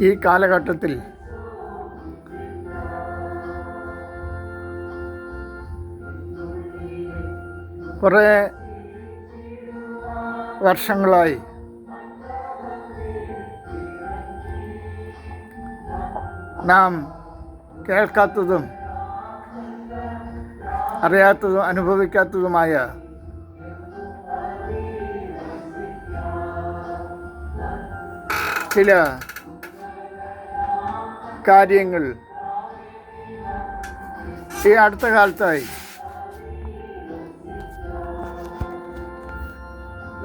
ഈ കാലഘട്ടത്തിൽ കുറേ വർഷങ്ങളായി നാം കേൾക്കാത്തതും അറിയാത്തതും അനുഭവിക്കാത്തതുമായ ചില കാര്യങ്ങൾ ഈ അടുത്ത കാലത്തായി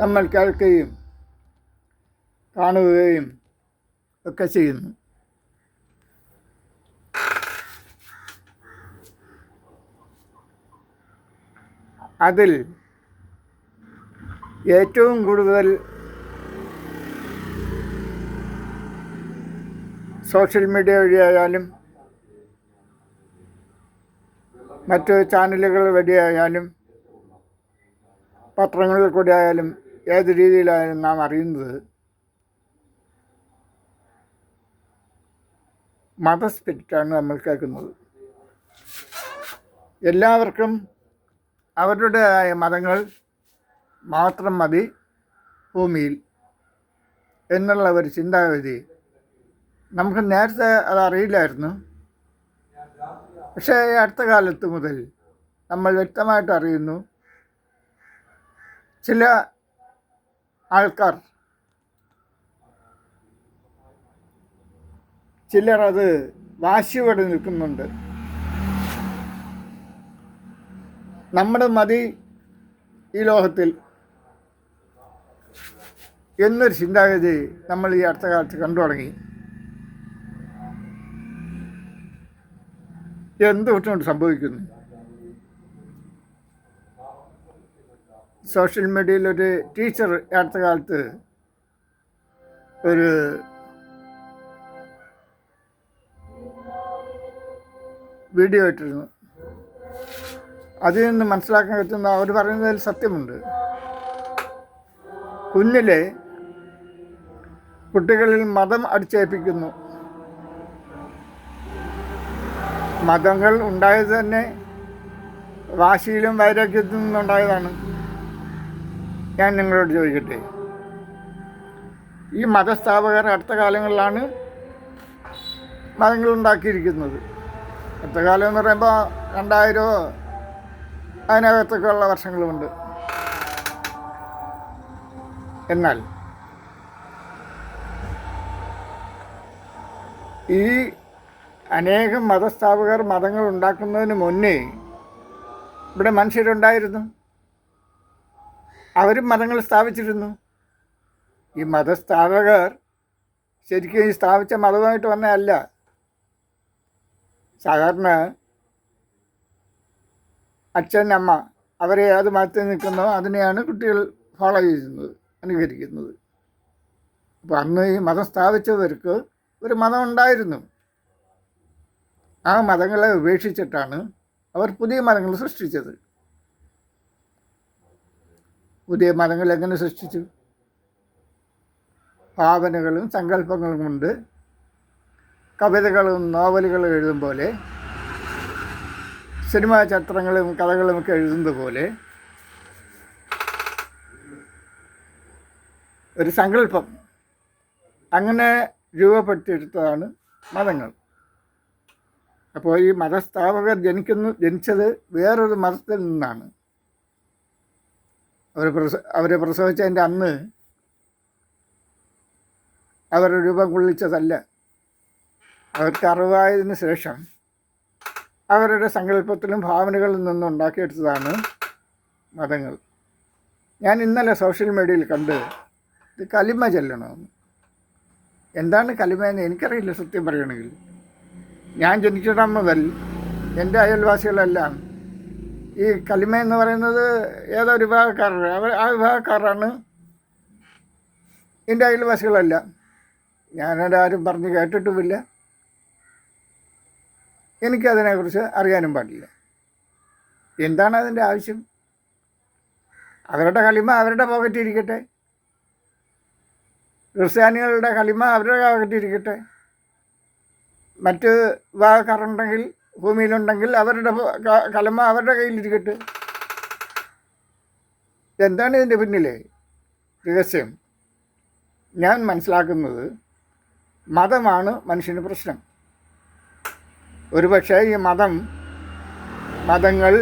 നമ്മൾ കേൾക്കുകയും കാണുകയും ഒക്കെ ചെയ്യുന്നു. അതിൽ ഏറ്റവും കൂടുതൽ സോഷ്യൽ മീഡിയ വഴിയായാലും മറ്റ് ചാനലുകൾ വഴിയായാലും പത്രങ്ങളിൽ കൂടി ആയാലും ഏത് രീതിയിലായാലും നാം അറിയുന്നത് മതസ്പിരിറ്റാണ് നമ്മൾ കേൾക്കുന്നത്. എല്ലാവർക്കും അവരുടേതായ മതങ്ങൾ മാത്രം മതി ഭൂമിയിൽ എന്നുള്ള ഒരു ചിന്താഗതി നമുക്ക് നേരത്തെ അതറിയില്ലായിരുന്നു. പക്ഷേ അടുത്ത കാലത്ത് മുതൽ നമ്മൾ വ്യക്തമായിട്ട് അറിയുന്നു, ചില ആൾക്കാർ ചിലർ അത് വാശിയോടെ നിൽക്കുന്നുണ്ട്. നമ്മുടെ മതി ഈ ലോകത്തിൽ എന്നൊരു ചിന്താഗതി നമ്മൾ ഈ അടുത്ത കാലത്ത് കണ്ടു തുടങ്ങി. എന്തുകൊണ്ട് സംഭവിക്കുന്നു? സോഷ്യൽ മീഡിയയിലൊരു ടീച്ചർ അടുത്ത കാലത്ത് ഒരു വീഡിയോ ഇട്ടിരുന്നു. അതിൽ നിന്ന് മനസ്സിലാക്കാൻ പറ്റുന്ന അവർ പറയുന്നതിൽ സത്യമുണ്ട്. കുഞ്ഞിലെ കുട്ടികളിൽ മതം അടിച്ചേൽപ്പിക്കുന്നു. മതങ്ങൾ ഉണ്ടായത് തന്നെ വാശിയിലും വൈരാഗ്യത്തിൽ നിന്നുണ്ടായതാണ്. ഞാൻ നിങ്ങളോട് ചോദിക്കട്ടെ, ഈ മതസ്ഥാപകർ അടുത്ത കാലങ്ങളിലാണ് മതങ്ങൾ ഉണ്ടാക്കിയിരിക്കുന്നത്. അടുത്ത കാലം എന്ന് പറയുമ്പോൾ 2000 അതിനകത്തൊക്കെ ഉള്ള വർഷങ്ങളുമുണ്ട്. എന്നാൽ ഈ അനേകം മതസ്ഥാപകർ മതങ്ങൾ ഉണ്ടാക്കുന്നതിന് മുന്നേ ഇവിടെ മനുഷ്യരുണ്ടായിരുന്നു. അവരും മതങ്ങൾ സ്ഥാപിച്ചിരുന്നു. ഈ മതസ്ഥാപകർ ശരിക്കും ഈ സ്ഥാപിച്ച മതമായിട്ട് വന്നതല്ല. സാധാരണ അച്ഛൻ അമ്മ അവരെ ഏത് മതത്തിൽ നിൽക്കുന്നോ അതിനെയാണ് കുട്ടികൾ ഫോളോ ചെയ്യുന്നത്, അനുകരിക്കുന്നത്. അപ്പോൾ അന്ന് ഈ മതം സ്ഥാപിച്ചവർക്ക് ഒരു മതം ഉണ്ടായിരുന്നു. ആ മതങ്ങളെ ഉപേക്ഷിച്ചിട്ടാണ് അവർ പുതിയ മതങ്ങൾ സൃഷ്ടിച്ചത്. പുതിയ മതങ്ങൾ എങ്ങനെ സൃഷ്ടിച്ചു? ഭാവനകളും സങ്കല്പങ്ങളും കൊണ്ട് കവിതകളും നോവലുകളും എഴുതും പോലെ, സിനിമാ ചിത്രങ്ങളും കഥകളുമൊക്കെ എഴുതുന്നത് പോലെ ഒരു സങ്കല്പം അങ്ങനെ രൂപപ്പെടുത്തിയെടുത്തതാണ് മതങ്ങൾ. അപ്പോൾ ഈ മതസ്ഥാപകർ ജനിച്ചത് വേറൊരു മതത്തിൽ നിന്നാണ്. അവരെ പ്രസവിച്ചതിൻ്റെ അന്ന് അവർ രൂപം കൊള്ളിച്ചതല്ല. അവർക്ക് അറിവായതിനു ശേഷം അവരുടെ സങ്കല്പത്തിലും ഭാവനകളിൽ നിന്നും ഉണ്ടാക്കിയെടുത്തതാണ് മതങ്ങൾ. ഞാൻ ഇന്നലെ സോഷ്യൽ മീഡിയയിൽ കണ്ട് ഇത് കലിമ ചൊല്ലണമെന്ന്. എന്താണ് കലിമയെന്ന് എനിക്കറിയില്ല സത്യം പറയുകയാണെങ്കിൽ. ഞാൻ ജനിച്ചിടം മുതൽ എൻ്റെ അയൽവാസികളെല്ലാം ഈ കലിമ എന്ന് പറയുന്നത് ഏതോ ഒരു വിഭാഗക്കാരുടെ ആ വിഭാഗക്കാരാണ് എൻ്റെ അയൽവാസികളല്ല. ഞാനതാരും പറഞ്ഞ് കേട്ടിട്ടുമില്ല. എനിക്കതിനെക്കുറിച്ച് അറിയാനും പാടില്ല. എന്താണ് അതിൻ്റെ ആവശ്യം? അവരുടെ കലിമ അവരുടെ പോക്കറ്റിൽ ഇരിക്കട്ടെ. ക്രിസ്ത്യാനികളുടെ കലിമ അവരുടെ അകത്തിരിക്കട്ടെ. മറ്റ് വിവാഹക്കാരുണ്ടെങ്കിൽ ഭൂമിയിലുണ്ടെങ്കിൽ അവരുടെ കലമ അവരുടെ കയ്യിലിരിക്കട്ടെ. എന്താണ് ഇതിൻ്റെ പിന്നിലെ രഹസ്യം? ഞാൻ മനസ്സിലാക്കുന്നത് മതമാണ് മനുഷ്യന് പ്രശ്നം. ഒരുപക്ഷെ ഈ മതങ്ങൾ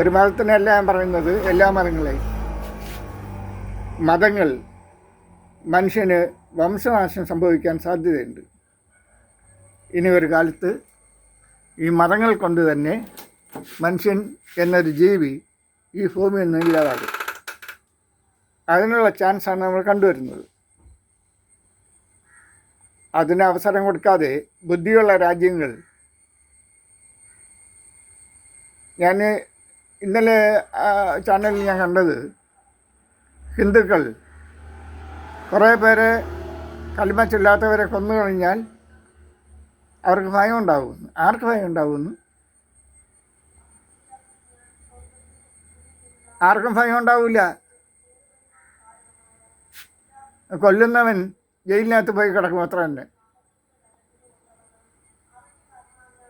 ഒരു മതത്തിനല്ല ഞാൻ പറയുന്നത്, എല്ലാ മതങ്ങളെയും. മതങ്ങൾ മനുഷ്യന് വംശനാശം സംഭവിക്കാൻ സാധ്യതയുണ്ട്. ഇനി ഒരു കാലത്ത് ഈ മതങ്ങൾ കൊണ്ട് തന്നെ മനുഷ്യൻ എന്നൊരു ജീവി ഈ ഭൂമിയിൽ നിന്ന് ഇല്ലാതാകും. അതിനുള്ള ചാൻസാണ് നമ്മൾ കണ്ടുവരുന്നത്. അതിന് അവസരം കൊടുക്കാതെ ബുദ്ധിയുള്ള രാജ്യങ്ങൾ, ഞാൻ ഇന്നലെ ചാനലിൽ ഞാൻ കണ്ടത്, ഹിന്ദുക്കൾ കുറേ പേരെ കലിമ ചൊല്ലാത്തവരെ കൊന്നു കഴിഞ്ഞാൽ അവർക്ക് ഭയം ഉണ്ടാകുന്നു. ആർക്ക് ഭയം ഉണ്ടാകുന്നു? ആർക്കും ഭയം ഉണ്ടാവില്ല. കൊല്ലുന്നവൻ ജയിലിനകത്ത് പോയി കിടക്കും, അത്ര തന്നെ.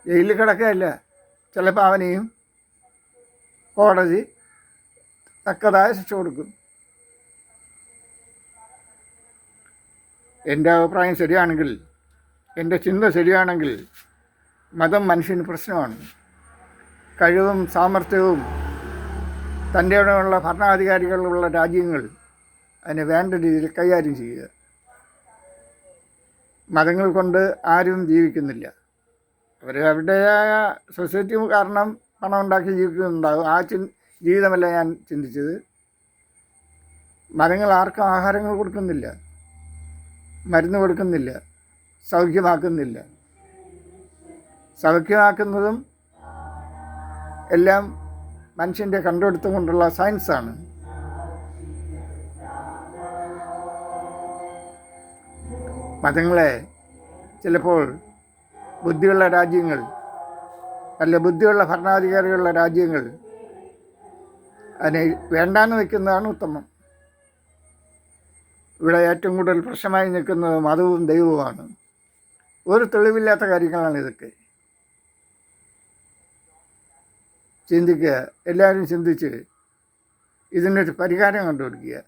ജയിലിൽ കിടക്കുകയല്ല, ചിലപ്പോൾ അവനെയും കോടതി തക്കതായ ശിക്ഷ കൊടുക്കും. എൻ്റെ അഭിപ്രായം ശരിയാണെങ്കിൽ, എൻ്റെ ചിന്ത ശരിയാണെങ്കിൽ, മതം മനുഷ്യന് പ്രശ്നമാണ്. കഴിവും സാമർഥ്യവും തൻ്റെ ഇടമുള്ള ഭരണാധികാരികളുള്ള രാജ്യങ്ങൾ അതിനെ വേണ്ട രീതിയിൽ കൈകാര്യം ചെയ്യുക. മതങ്ങൾ കൊണ്ട് ആരും ജീവിക്കുന്നില്ല. അവരുടേതായ സൊസൈറ്റി കാരണം പണം ഉണ്ടാക്കി ജീവിക്കുന്നുണ്ടാകും. ആ ജീവിതമല്ല ഞാൻ ചിന്തിച്ചത്. മതങ്ങൾ ആർക്കും ആഹാരങ്ങൾ കൊടുക്കുന്നില്ല, മരുന്ന് കൊടുക്കുന്നില്ല, സൗഖ്യമാക്കുന്നില്ല. സൗഖ്യമാക്കുന്നതും എല്ലാം മനുഷ്യൻ്റെ കണ്ടുപിടുത്തം സയൻസാണ്. മതങ്ങളെ ചിലപ്പോൾ ബുദ്ധിയുള്ള രാജ്യങ്ങൾ, അല്ല ബുദ്ധിയുള്ള ഭരണാധികാരികളുള്ള രാജ്യങ്ങൾ അതിനെ വേണ്ടാന്ന് വയ്ക്കുന്നതാണ് ഉത്തമം. ഇവിടെ ഏറ്റവും കൂടുതൽ പ്രശ്നമായി നിൽക്കുന്നത് മതവും ദൈവവുമാണ്. ഒരു തെളിവില്ലാത്ത കാര്യങ്ങളാണ് ഇതൊക്കെ. ചിന്തിക്കുക, എല്ലാവരും ചിന്തിച്ച് ഇതിനൊരു പരിഹാരം കണ്ടുപിടിക്കുക.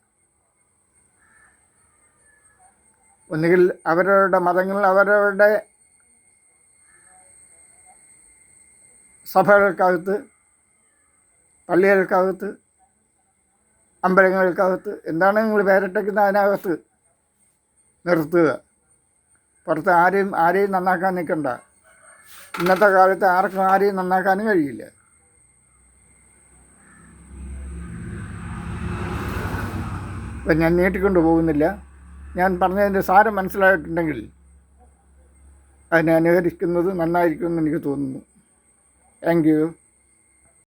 ഒന്നുകിൽ അവരവരുടെ മതങ്ങൾ അവരവരുടെ സഭകൾക്കകത്ത്, പള്ളികൾക്കകത്ത്, അമ്പലങ്ങൾക്കകത്ത്, എന്താണ് നിങ്ങൾ പേരിട്ടേക്കുന്ന അതിനകത്ത് നിർത്തുക. പുറത്ത് ആരെയും നന്നാക്കാൻ നിൽക്കണ്ട. ഇന്നത്തെ കാലത്ത് ആർക്കും ആരെയും നന്നാക്കാനും കഴിയില്ല. അപ്പം ഞാൻ നീട്ടിക്കൊണ്ട് പോകുന്നില്ല. ഞാൻ പറഞ്ഞതിൻ്റെ സാരം മനസ്സിലായിട്ടുണ്ടെങ്കിൽ അതിനെ അനുകരിക്കുന്നത് നന്നായിരിക്കുമെന്ന് എനിക്ക് തോന്നുന്നു. Thank you.